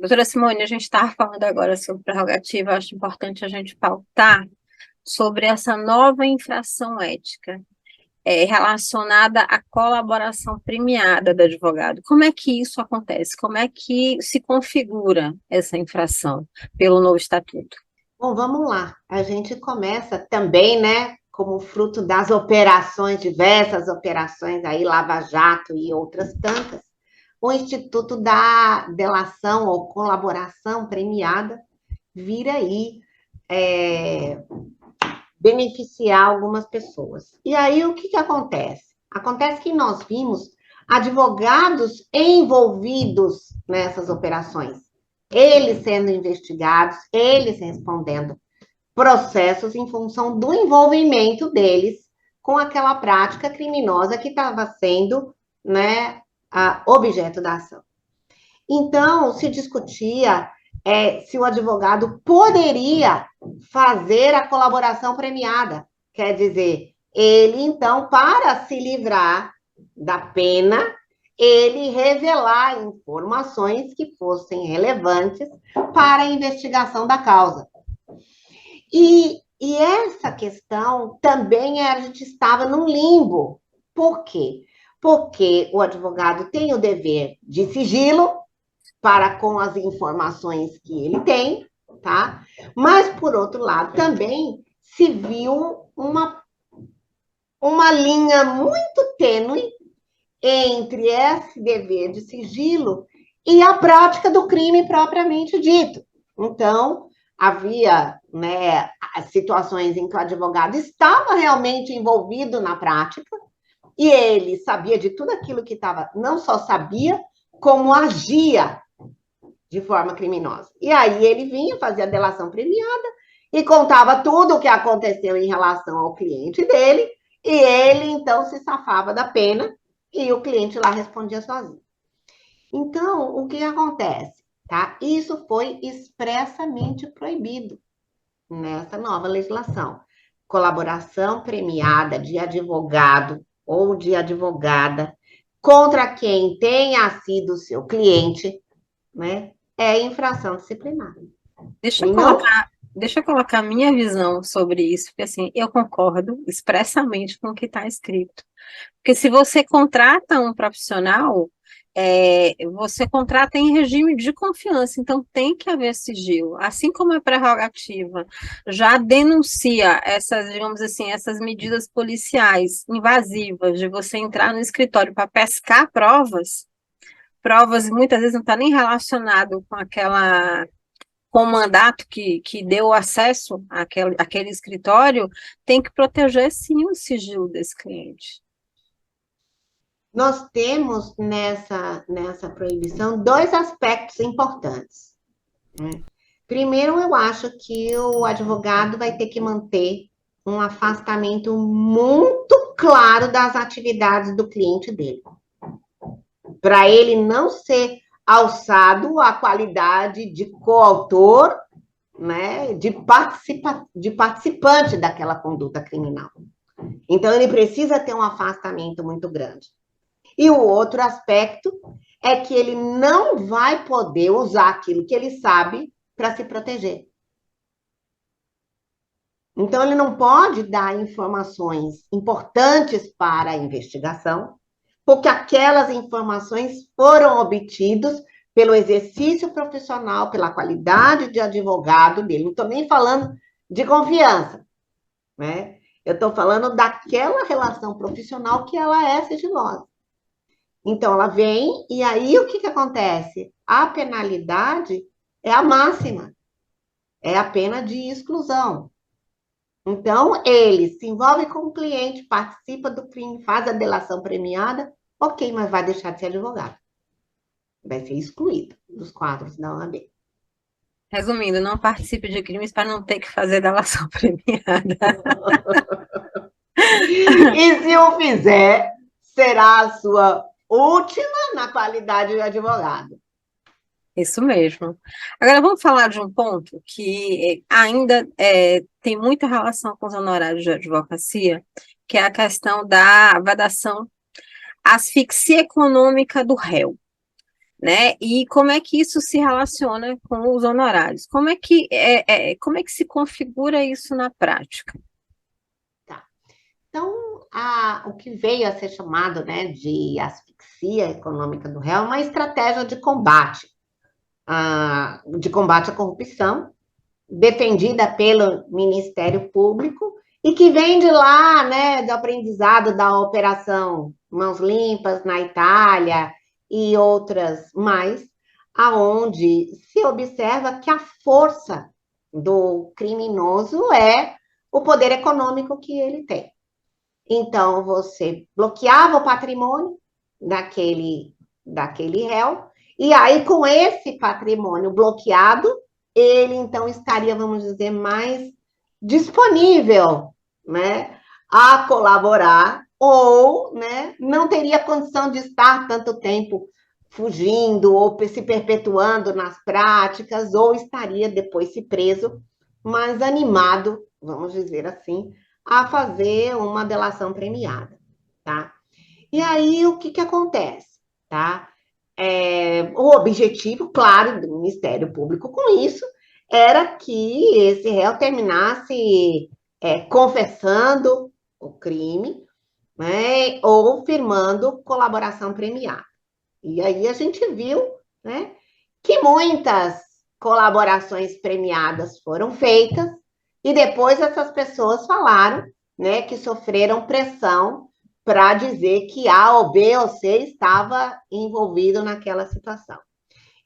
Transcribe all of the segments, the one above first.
Doutora Simone, a gente estava falando agora sobre prerrogativa, acho importante a gente pautar sobre essa nova infração ética, relacionada à colaboração premiada do advogado. Como é que isso acontece? Como é que se configura essa infração pelo novo estatuto? Bom, vamos lá. A gente começa também, né, como fruto das operações, diversas operações aí, Lava Jato e outras tantas, o Instituto da Delação ou Colaboração Premiada vira aí beneficiar algumas pessoas. E aí o que, que acontece? Acontece que nós vimos advogados envolvidos nessas operações, eles sendo investigados, eles respondendo processos em função do envolvimento deles com aquela prática criminosa que estava sendo, né, objeto da ação. Então, se discutia se o advogado poderia fazer a colaboração premiada. Quer dizer, ele, então, para se livrar da pena, ele revelar informações que fossem relevantes para a investigação da causa. E essa questão também a gente estava num limbo. Por quê? Porque o advogado tem o dever de sigilo para com as informações que ele tem, tá? Mas, por outro lado, também se viu uma linha muito tênue entre esse dever de sigilo e a prática do crime propriamente dito. Então, havia, né, situações em que o advogado estava realmente envolvido na prática e ele sabia de tudo aquilo que estava, não só sabia, como agia de forma criminosa. E aí ele vinha, fazia a delação premiada e contava tudo o que aconteceu em relação ao cliente dele, e ele então se safava da pena e o cliente lá respondia sozinho. Então, o que acontece? Tá? Isso foi expressamente proibido nessa nova legislação. Colaboração premiada de advogado ou de advogada contra quem tenha sido seu cliente, né, é infração disciplinar. Deixa eu Ele não. colocar, deixa eu colocar a minha visão sobre isso, porque assim, eu concordo expressamente com o que está escrito. Porque se você contrata um profissional, você contrata em regime de confiança, então tem que haver sigilo. Assim como a prerrogativa já denuncia essas, digamos assim, essas medidas policiais invasivas de você entrar no escritório para pescar provas muitas vezes não está nem relacionado com o mandato que deu acesso àquele escritório, tem que proteger sim o sigilo desse cliente. Nós temos nessa proibição dois aspectos importantes. Primeiro, eu acho que o advogado vai ter que manter um afastamento muito claro das atividades do cliente dele, para ele não ser alçado à qualidade de coautor, né, de participante daquela conduta criminal. Então, ele precisa ter um afastamento muito grande. E o outro aspecto é que ele não vai poder usar aquilo que ele sabe para se proteger. Então, ele não pode dar informações importantes para a investigação, porque aquelas informações foram obtidas pelo exercício profissional, pela qualidade de advogado dele. Não estou nem falando de confiança, né? Eu estou falando daquela relação profissional que ela é sigilosa. Então, ela vem, e aí o que, que acontece? A penalidade é a máxima, é a pena de exclusão. Então, ele se envolve com o cliente, participa do crime, faz a delação premiada, ok, mas vai deixar de ser advogado. Vai ser excluído dos quadros da OAB. Resumindo, não participe de crimes para não ter que fazer delação premiada. E se o fizer, será a sua última na qualidade de advogado. Isso mesmo. Agora vamos falar de um ponto que ainda tem muita relação com os honorários de advocacia, que é a questão da vedação asfixia econômica do réu. né? E como é que isso se relaciona com os honorários? Como é que se configura isso na prática? Tá. Então, o que veio a ser chamado, né, de asfixia econômica do réu é uma estratégia de combate à corrupção, defendida pelo Ministério Público e que vem de lá, né, do aprendizado da Operação Mãos Limpas na Itália e outras mais, aonde se observa que a força do criminoso é o poder econômico que ele tem. Então, você bloqueava o patrimônio daquele réu, e aí, com esse patrimônio bloqueado, ele então estaria, vamos dizer, mais disponível, né, a colaborar, ou, né, não teria condição de estar tanto tempo fugindo ou se perpetuando nas práticas, ou estaria depois se preso, mas animado, vamos dizer assim, a fazer uma delação premiada, tá? E aí, o que acontece, tá? O objetivo, claro, do Ministério Público com isso era que esse réu terminasse confessando o crime, né, ou firmando colaboração premiada. E aí a gente viu, né, que muitas colaborações premiadas foram feitas e depois essas pessoas falaram, né, que sofreram pressão para dizer que A ou B ou C estava envolvido naquela situação.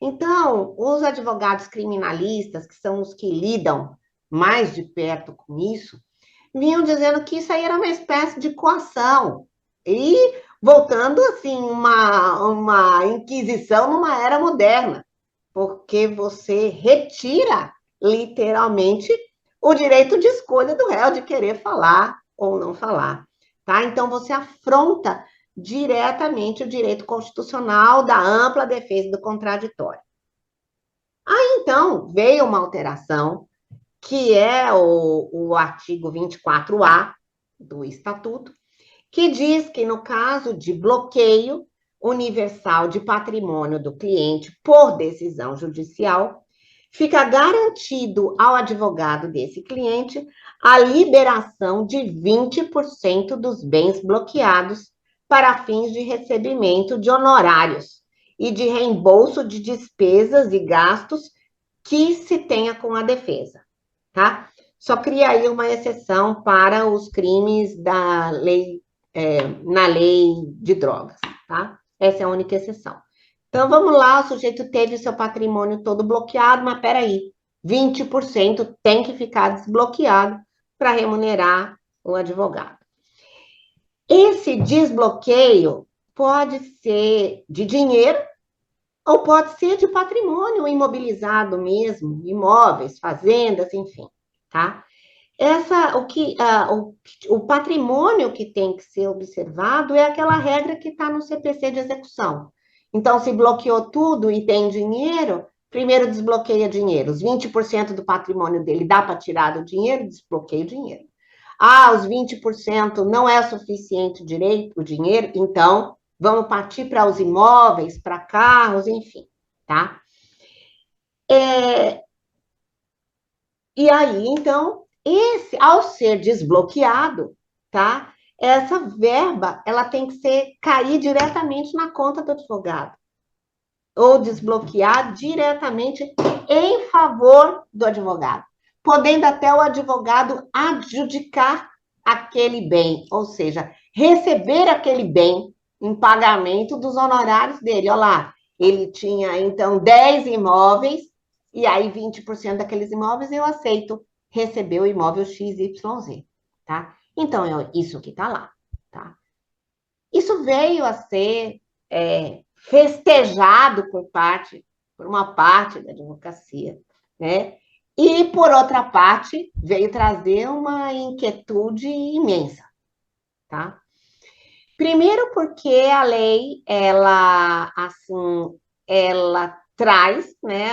Então, os advogados criminalistas, que são os que lidam mais de perto com isso, vinham dizendo que isso aí era uma espécie de coação. E voltando assim, uma inquisição numa era moderna, porque você retira literalmente o direito de escolha do réu de querer falar ou não falar. Tá? Então, você afronta diretamente o direito constitucional da ampla defesa do contraditório. Aí, então, veio uma alteração que é o artigo 24A do Estatuto, que diz que no caso de bloqueio universal de patrimônio do cliente por decisão judicial, fica garantido ao advogado desse cliente a liberação de 20% dos bens bloqueados para fins de recebimento de honorários e de reembolso de despesas e gastos que se tenha com a defesa, tá? Só cria aí uma exceção para os crimes da lei, na lei de drogas, tá? Essa é a única exceção. Então, vamos lá, o sujeito teve o seu patrimônio todo bloqueado, mas peraí, 20% tem que ficar desbloqueado para remunerar o advogado. Esse desbloqueio pode ser de dinheiro ou pode ser de patrimônio imobilizado mesmo, imóveis, fazendas, enfim, tá? O patrimônio que tem que ser observado é aquela regra que está no CPC de execução. Então, se bloqueou tudo e tem dinheiro, primeiro desbloqueia dinheiro. Os 20% do patrimônio dele dá para tirar do dinheiro, desbloqueia o dinheiro. Os 20% não é suficiente o dinheiro, então vamos partir para os imóveis, para carros, enfim, tá? E aí, então, ao ser desbloqueado, tá? Essa verba, ela tem que cair diretamente na conta do advogado. Ou desbloquear diretamente em favor do advogado. Podendo até o advogado adjudicar aquele bem, ou seja, receber aquele bem em pagamento dos honorários dele. Olha lá, ele tinha, então, 10 imóveis, e aí 20% daqueles imóveis eu aceito receber o imóvel XYZ, tá? Então, é isso que está lá, tá? Isso veio a ser festejado por uma parte da advocacia, né? E, por outra parte, veio trazer uma inquietude imensa, tá? Primeiro porque a lei, ela traz, né,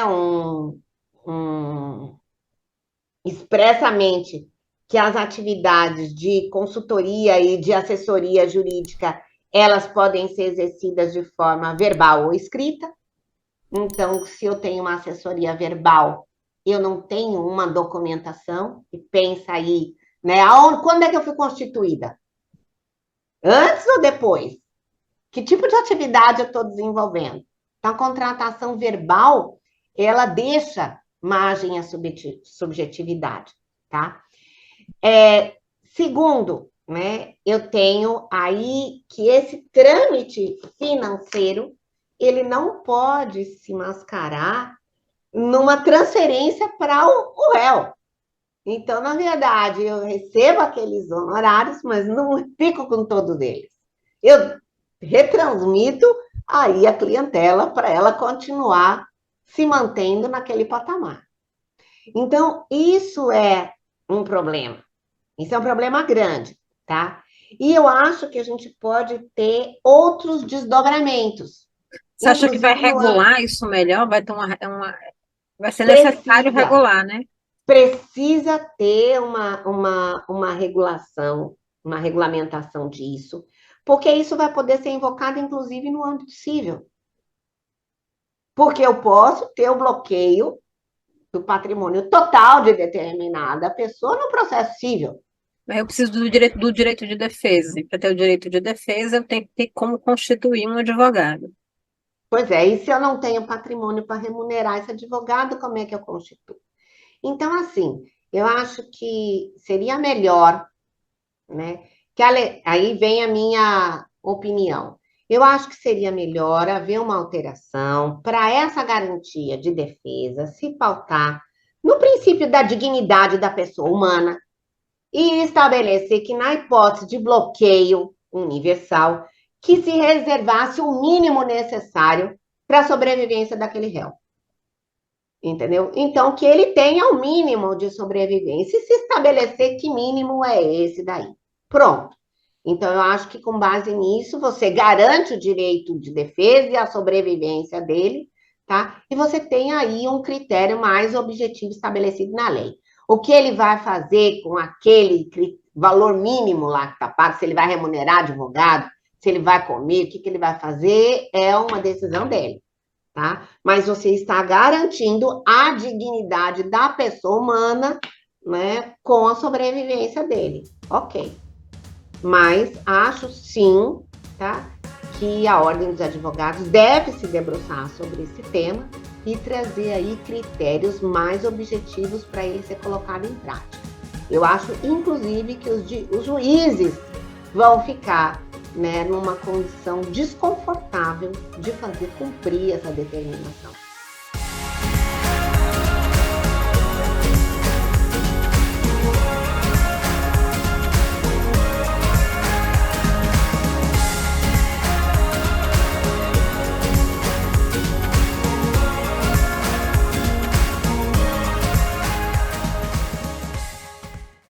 expressamente que as atividades de consultoria e de assessoria jurídica, elas podem ser exercidas de forma verbal ou escrita, Então, se eu tenho uma assessoria verbal, eu não tenho uma documentação, e pensa aí, né? Quando é que eu fui constituída? Antes ou depois? Que tipo de atividade eu estou desenvolvendo? Então, a contratação verbal, ela deixa margem à subjetividade, tá? Segundo, né, eu tenho aí que esse trâmite financeiro, ele não pode se mascarar numa transferência para o réu. Então, na verdade, eu recebo aqueles honorários, mas não fico com todos eles. Eu retransmito aí a clientela para ela continuar se mantendo naquele patamar. Então, isso é um problema. Isso é um problema grande, tá? E eu acho que a gente pode ter outros desdobramentos. Você acha que vai Inclusive no regular isso melhor? Vai ter vai ser necessário precisa, regular, né? precisa ter uma regulação, uma regulamentação disso, porque isso vai poder ser invocado, inclusive, no âmbito civil. Porque eu posso ter o bloqueio do patrimônio total de determinada pessoa no processo civil. Mas eu preciso do direito de defesa. E para ter o direito de defesa, eu tenho que ter como constituir um advogado. Pois é, e se eu não tenho patrimônio para remunerar esse advogado, como é que eu constituo? Então, assim, eu acho que seria melhor, né? Aí vem a minha opinião. Eu acho que seria melhor haver uma alteração para essa garantia de defesa se pautar no princípio da dignidade da pessoa humana e estabelecer que, na hipótese de bloqueio universal, que se reservasse o mínimo necessário para a sobrevivência daquele réu. Entendeu? Então, que ele tenha o mínimo de sobrevivência e se estabelecer que mínimo é esse daí. Pronto. Então, eu acho que com base nisso, você garante o direito de defesa e a sobrevivência dele, tá? E você tem aí um critério mais objetivo estabelecido na lei. O que ele vai fazer com aquele valor mínimo lá que está pago, se ele vai remunerar advogado, se ele vai comer, o que ele vai fazer, é uma decisão dele, tá? Mas você está garantindo a dignidade da pessoa humana, né, com a sobrevivência dele. Ok. Mas acho sim, tá, que a Ordem dos Advogados deve se debruçar sobre esse tema e trazer aí critérios mais objetivos para ele ser colocado em prática. Eu acho, inclusive, que os juízes vão ficar, né, numa condição desconfortável de fazer cumprir essa determinação.